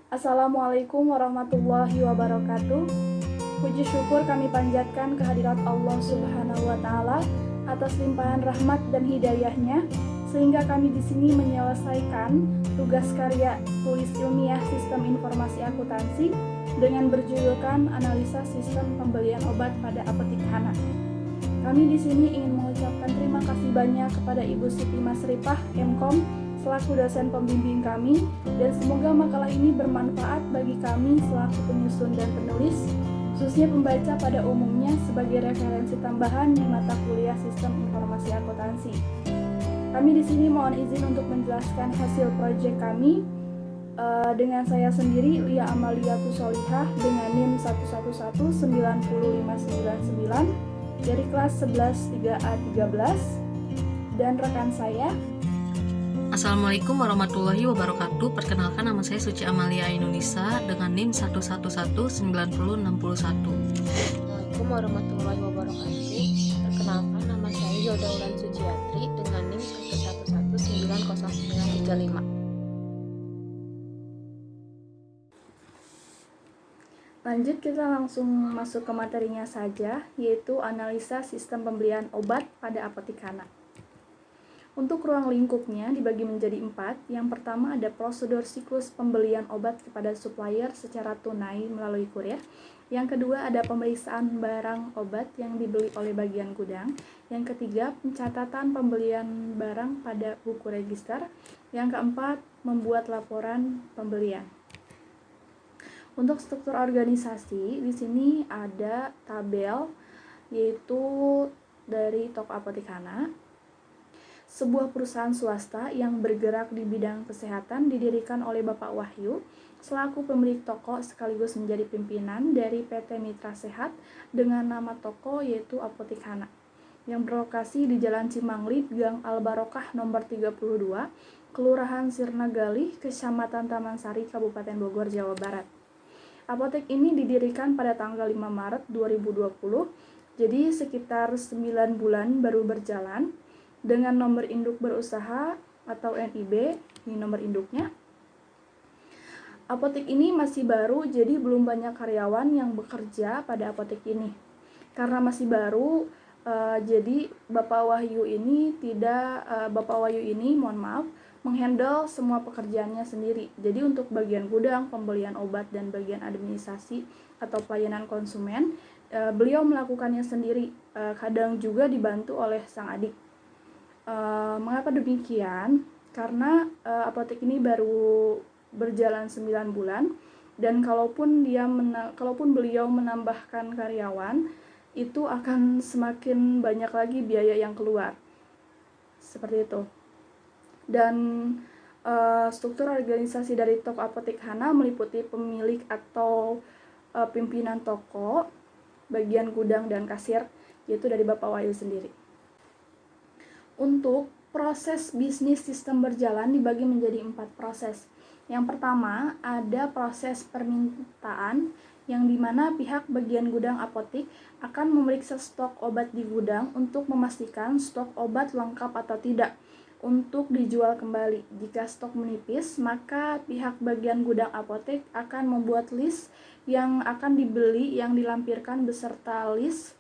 Assalamualaikum warahmatullahi wabarakatuh. Puji syukur kami panjatkan kehadirat Allah Subhanahu wa Ta'ala atas limpahan rahmat dan hidayahnya, sehingga kami di sini menyelesaikan tugas karya tulis ilmiah Sistem Informasi Akuntansi dengan berjudulkan Analisa Sistem Pembelian Obat pada Apotik Hana. Kami di sini ingin mengucapkan terima kasih banyak kepada Ibu Siti Masrifah, MKom, selaku dosen pembimbing kami, dan semoga makalah ini bermanfaat bagi kami selaku penyusun dan penulis, khususnya pembaca pada umumnya sebagai referensi tambahan di mata kuliah Sistem Informasi Akuntansi. Kami di sini mohon izin untuk menjelaskan hasil proyek kami dengan saya sendiri, Lia Amaliatus Solihah, dengan NIM 111905999 dari kelas 11 3A13, dan rekan saya. Assalamualaikum warahmatullahi wabarakatuh. Perkenalkan, nama saya Suci Amalia Ainunisa dengan NIM 111906061. Assalamualaikum warahmatullahi wabarakatuh. Perkenalkan, nama saya Yodaulan Sujiatri dengan NIM 111900935. Lanjut, kita langsung masuk ke materinya saja, yaitu analisa sistem pembelian obat pada apotik Hana. Untuk ruang lingkupnya dibagi menjadi 4. Yang pertama ada prosedur siklus pembelian obat kepada supplier secara tunai melalui kurir. Yang kedua ada pemeriksaan barang obat yang dibeli oleh bagian gudang. Yang ketiga, pencatatan pembelian barang pada buku register. Yang keempat, membuat laporan pembelian. Untuk struktur organisasi, di sini ada tabel, yaitu dari toko apotik Hana. Sebuah perusahaan swasta yang bergerak di bidang kesehatan didirikan oleh Bapak Wahyu selaku pemilik toko sekaligus menjadi pimpinan dari PT Mitra Sehat dengan nama toko yaitu Apotik Hana yang berlokasi di Jalan Cimanglit, Gang Al-Barokah nomor 32, Kelurahan Sirna Galih, Kecamatan Taman Sari, Kabupaten Bogor, Jawa Barat. Apotek ini didirikan pada tanggal 5 Maret 2020, jadi sekitar 9 bulan baru berjalan, dengan nomor induk berusaha atau NIB, ini nomor induknya. Apotek ini masih baru, jadi belum banyak karyawan yang bekerja pada apotek ini. Karena masih baru, jadi Bapak Wahyu ini menghandle semua pekerjaannya sendiri. Jadi untuk bagian gudang, pembelian obat, dan bagian administrasi atau pelayanan konsumen, beliau melakukannya sendiri, kadang juga dibantu oleh sang adik. Mengapa demikian? Karena apotek ini baru berjalan 9 bulan, dan kalaupun beliau menambahkan karyawan, itu akan semakin banyak lagi biaya yang keluar. Seperti itu. Dan struktur organisasi dari toko apotik Hana meliputi pemilik atau pimpinan toko, bagian gudang, dan kasir, yaitu dari Bapak Wahyu sendiri. Untuk proses bisnis sistem berjalan dibagi menjadi 4 proses. Yang pertama ada proses permintaan, yang dimana pihak bagian gudang apotik akan memeriksa stok obat di gudang untuk memastikan stok obat lengkap atau tidak untuk dijual kembali. Jika stok menipis, maka pihak bagian gudang apotek akan membuat list yang akan dibeli yang dilampirkan beserta list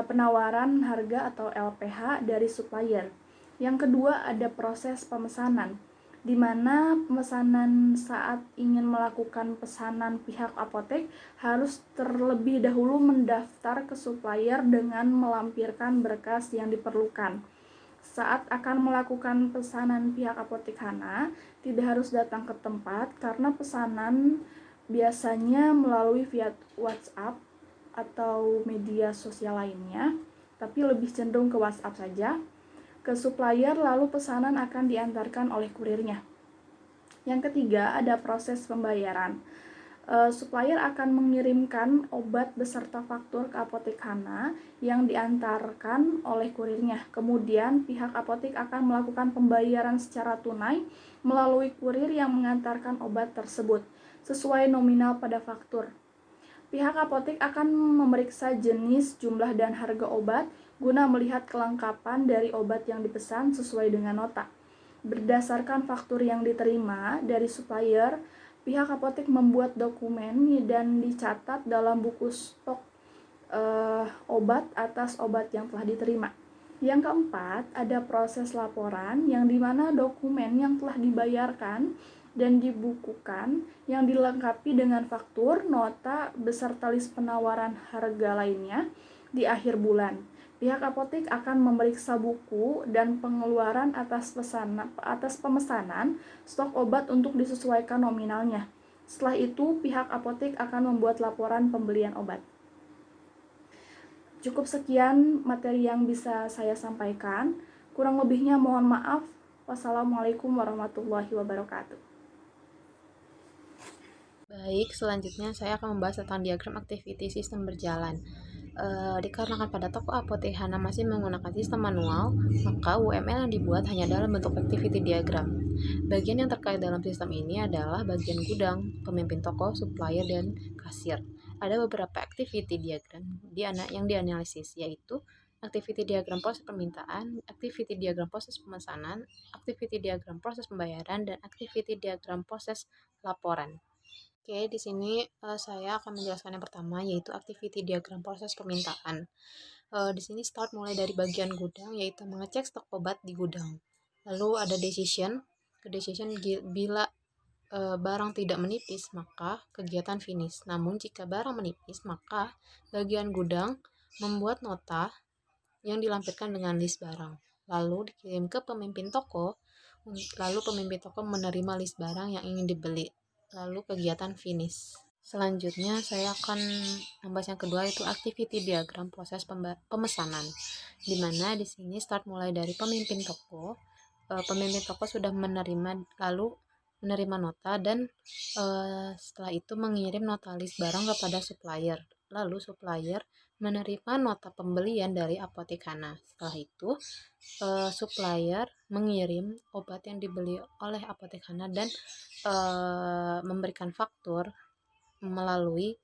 penawaran harga atau LPH dari supplier. Yang kedua ada proses pemesanan, di mana pemesanan saat ingin melakukan pesanan pihak apotek harus terlebih dahulu mendaftar ke supplier dengan melampirkan berkas yang diperlukan. Saat akan melakukan pesanan pihak apotik Hana, tidak harus datang ke tempat karena pesanan biasanya melalui via WhatsApp atau media sosial lainnya, tapi lebih cenderung ke WhatsApp saja, ke supplier, lalu pesanan akan diantarkan oleh kurirnya. Yang ketiga ada proses pembayaran. Supplier akan mengirimkan obat beserta faktur ke apotekana yang diantarkan oleh kurirnya. Kemudian pihak apotek akan melakukan pembayaran secara tunai melalui kurir yang mengantarkan obat tersebut sesuai nominal pada faktur. Pihak apotek akan memeriksa jenis, jumlah, dan harga obat guna melihat kelengkapan dari obat yang dipesan sesuai dengan nota. Berdasarkan faktur yang diterima dari supplier, pihak apotek membuat dokumen dan dicatat dalam buku stok obat atas obat yang telah diterima. Yang keempat, ada proses laporan yang dimana dokumen yang telah dibayarkan dan dibukukan yang dilengkapi dengan faktur, nota, beserta list penawaran harga lainnya di akhir bulan. Pihak apotek akan memeriksa buku dan pengeluaran atas pemesanan stok obat untuk disesuaikan nominalnya. Setelah itu, pihak apotek akan membuat laporan pembelian obat. Cukup sekian materi yang bisa saya sampaikan. Kurang lebihnya mohon maaf. Wassalamualaikum warahmatullahi wabarakatuh. Baik, selanjutnya saya akan membahas tentang diagram activity sistem berjalan. Dikarenakan pada toko apotek Hana masih menggunakan sistem manual, maka UML yang dibuat hanya dalam bentuk activity diagram. Bagian yang terkait dalam sistem ini adalah bagian gudang, pemimpin toko, supplier, dan kasir. Ada beberapa activity diagram yang dianalisis, yaitu activity diagram proses permintaan, activity diagram proses pemesanan, activity diagram proses pembayaran, dan activity diagram proses laporan. Oke, di sini saya akan menjelaskan yang pertama, yaitu activity diagram proses permintaan. Di sini start mulai dari bagian gudang, yaitu mengecek stok obat di gudang. Lalu ada decision bila barang tidak menipis, maka kegiatan finish. Namun jika barang menipis, maka bagian gudang membuat nota yang dilampirkan dengan list barang. Lalu dikirim ke pemimpin toko, lalu pemimpin toko menerima list barang yang ingin dibeli. Lalu kegiatan finish. Selanjutnya saya akan membahas yang kedua, yaitu activity diagram proses pemesanan, di mana di sini start mulai dari pemimpin toko. Pemimpin toko sudah menerima nota dan setelah itu mengirim nota list barang kepada supplier. Lalu supplier menerima nota pembelian dari apotekana. Setelah itu supplier mengirim obat yang dibeli oleh apotekana dan memberikan faktur melalui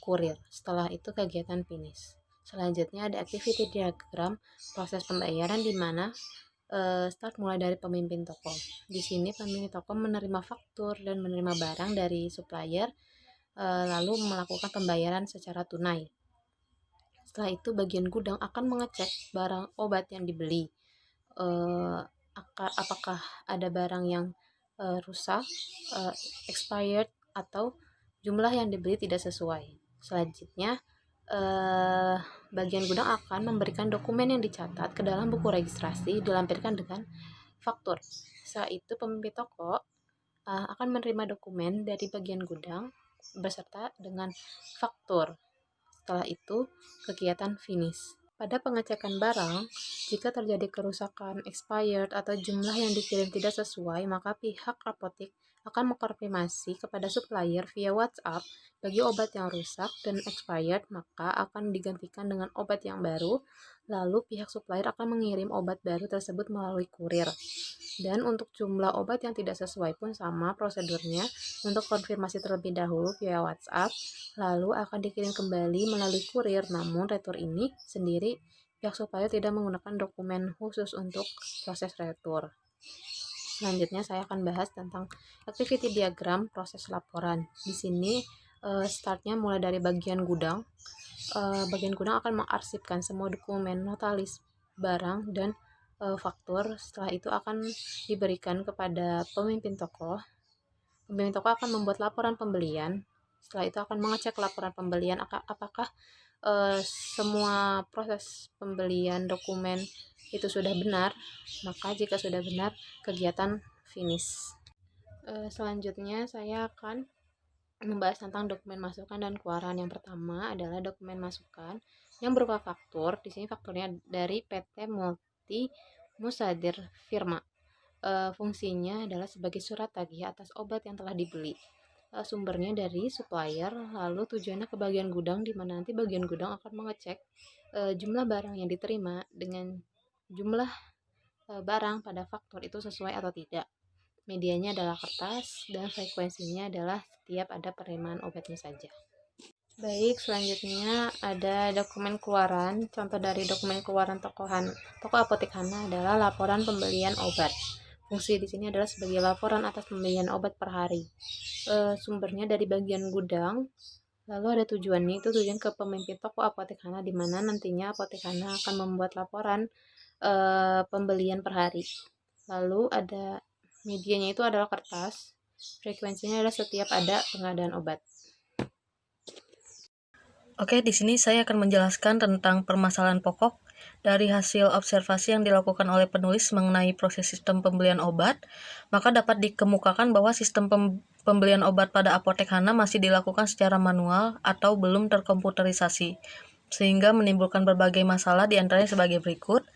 kurir. Setelah itu kegiatan finish. Selanjutnya ada activity diagram proses pembayaran, di mana start mulai dari pemimpin toko. Di sini pemimpin toko menerima faktur dan menerima barang dari supplier, lalu melakukan pembayaran secara tunai. Setelah itu bagian gudang akan mengecek barang obat yang dibeli, apakah ada barang yang rusak, expired, atau jumlah yang dibeli tidak sesuai. Selanjutnya bagian gudang akan memberikan dokumen yang dicatat ke dalam buku registrasi, dilampirkan dengan faktur. Setelah itu pemimpin toko akan menerima dokumen dari bagian gudang beserta dengan faktur. Setelah itu kegiatan finish. Pada pengecekan barang, jika terjadi kerusakan, expired, atau jumlah yang dikirim tidak sesuai, maka pihak apotek akan mengkonfirmasi kepada supplier via WhatsApp. Bagi obat yang rusak dan expired, maka akan digantikan dengan obat yang baru. Lalu pihak supplier akan mengirim obat baru tersebut melalui kurir. Dan untuk jumlah obat yang tidak sesuai pun sama prosedurnya, untuk konfirmasi terlebih dahulu via WhatsApp, lalu akan dikirim kembali melalui kurir. Namun retur ini sendiri pihak supplier tidak menggunakan dokumen khusus untuk proses retur. Selanjutnya saya akan bahas tentang activity diagram proses laporan. Di sini startnya mulai dari bagian gudang. Bagian gudang akan mengarsipkan semua dokumen, nota list barang, dan faktur. Setelah itu akan diberikan kepada pemimpin toko. Pemimpin toko akan membuat laporan pembelian. Setelah itu akan mengecek laporan pembelian apakah semua proses pembelian dokumen itu sudah benar. Maka jika sudah benar, kegiatan finish. Selanjutnya saya akan membahas tentang dokumen masukan dan keluaran. Yang pertama adalah dokumen masukan yang berupa faktur. Di sini fakturnya dari PT Multi Musadir Firma. Fungsinya adalah sebagai surat tagih atas obat yang telah dibeli. sumbernya dari supplier, lalu tujuannya ke bagian gudang, di mana nanti bagian gudang akan mengecek jumlah barang yang diterima dengan jumlah barang pada faktur itu sesuai atau tidak. Medianya adalah kertas dan frekuensinya adalah setiap ada penerimaan obatnya saja. Baik, selanjutnya ada dokumen keluaran. Contoh dari dokumen keluaran toko apotek Hana adalah laporan pembelian obat. Fungsi di sini adalah sebagai laporan atas pembelian obat per hari. Sumbernya dari bagian gudang. Lalu ada tujuannya, itu tujuan ke pemimpin toko apotek Hana, di mana nantinya apotek Hana akan membuat laporan pembelian per hari. Lalu ada medianya, itu adalah kertas. Frekuensinya adalah setiap ada pengadaan obat. Oke, di sini saya akan menjelaskan tentang permasalahan pokok dari hasil observasi yang dilakukan oleh penulis mengenai proses sistem pembelian obat. Maka dapat dikemukakan bahwa sistem pembelian obat pada apotek Hana masih dilakukan secara manual atau belum terkomputerisasi, sehingga menimbulkan berbagai masalah, diantaranya sebagai berikut.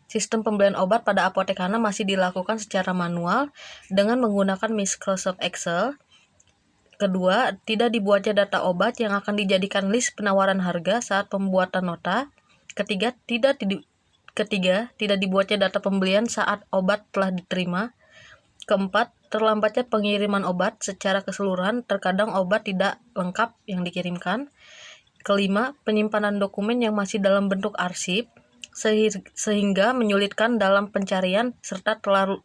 Sistem pembelian obat pada apotek Hana masih dilakukan secara manual dengan menggunakan Microsoft Excel. Kedua, tidak dibuatnya data obat yang akan dijadikan list penawaran harga saat pembuatan nota. Ketiga, tidak dibuatnya data pembelian saat obat telah diterima. Keempat, terlambatnya pengiriman obat secara keseluruhan, terkadang obat tidak lengkap yang dikirimkan. Kelima, penyimpanan dokumen yang masih dalam bentuk arsip, sehingga menyulitkan dalam pencarian serta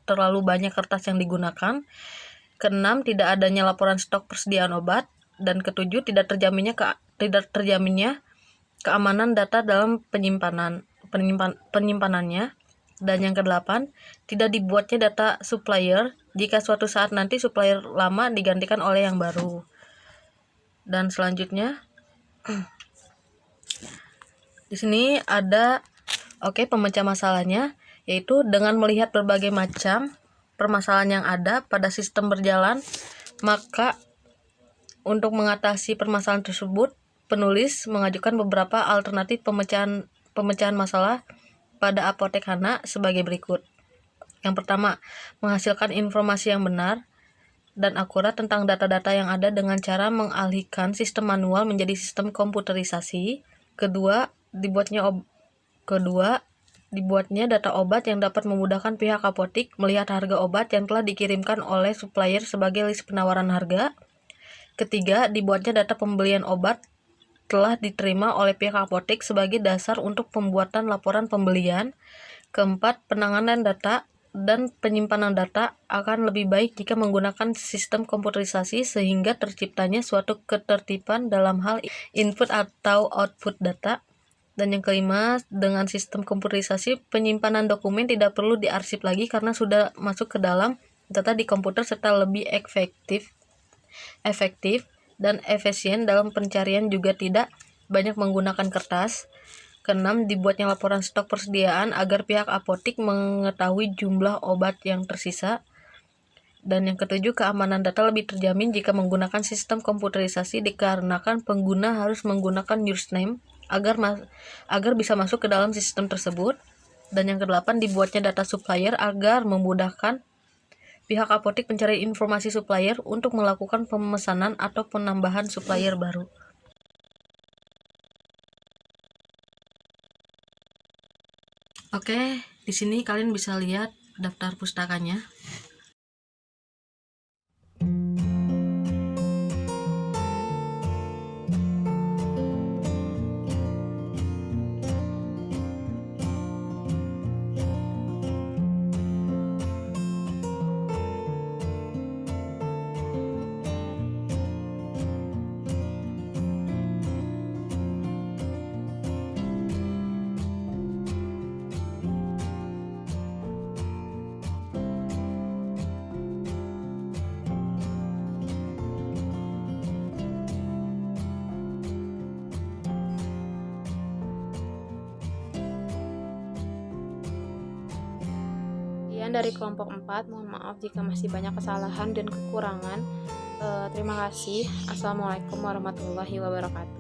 terlalu banyak kertas yang digunakan. Keenam, tidak adanya laporan stok persediaan obat. Dan ketujuh, tidak terjaminnya keamanan data dalam penyimpanannya. Dan yang kedelapan, tidak dibuatnya data supplier jika suatu saat nanti supplier lama digantikan oleh yang baru. Dan selanjutnya, di sini ada pemecah masalahnya, yaitu dengan melihat berbagai macam permasalahan yang ada pada sistem berjalan, maka untuk mengatasi permasalahan tersebut, penulis mengajukan beberapa alternatif pemecahan masalah pada apotek Hana sebagai berikut. Yang pertama, menghasilkan informasi yang benar dan akurat tentang data-data yang ada dengan cara mengalihkan sistem manual menjadi sistem komputerisasi. Kedua, dibuatnya data obat yang dapat memudahkan pihak apotik melihat harga obat yang telah dikirimkan oleh supplier sebagai list penawaran harga. Ketiga, dibuatnya data pembelian obat telah diterima oleh pihak apotek sebagai dasar untuk pembuatan laporan pembelian. Keempat, penanganan data dan penyimpanan data akan lebih baik jika menggunakan sistem komputerisasi sehingga terciptanya suatu ketertiban dalam hal input atau output data. Dan yang kelima, dengan sistem komputerisasi, penyimpanan dokumen tidak perlu diarsip lagi karena sudah masuk ke dalam data di komputer serta lebih efektif dan efisien dalam pencarian, juga tidak banyak menggunakan kertas. Keenam, dibuatnya laporan stok persediaan agar pihak apotik mengetahui jumlah obat yang tersisa. Dan yang ketujuh, keamanan data lebih terjamin jika menggunakan sistem komputerisasi dikarenakan pengguna harus menggunakan username agar bisa masuk ke dalam sistem tersebut. Dan yang kedelapan, dibuatnya data supplier agar memudahkan pihak apotek mencari informasi supplier untuk melakukan pemesanan atau penambahan supplier baru. Oke, di sini kalian bisa lihat daftar pustakanya. Sekian dari kelompok 4, mohon maaf jika masih banyak kesalahan dan kekurangan. Terima kasih. Assalamualaikum warahmatullahi wabarakatuh.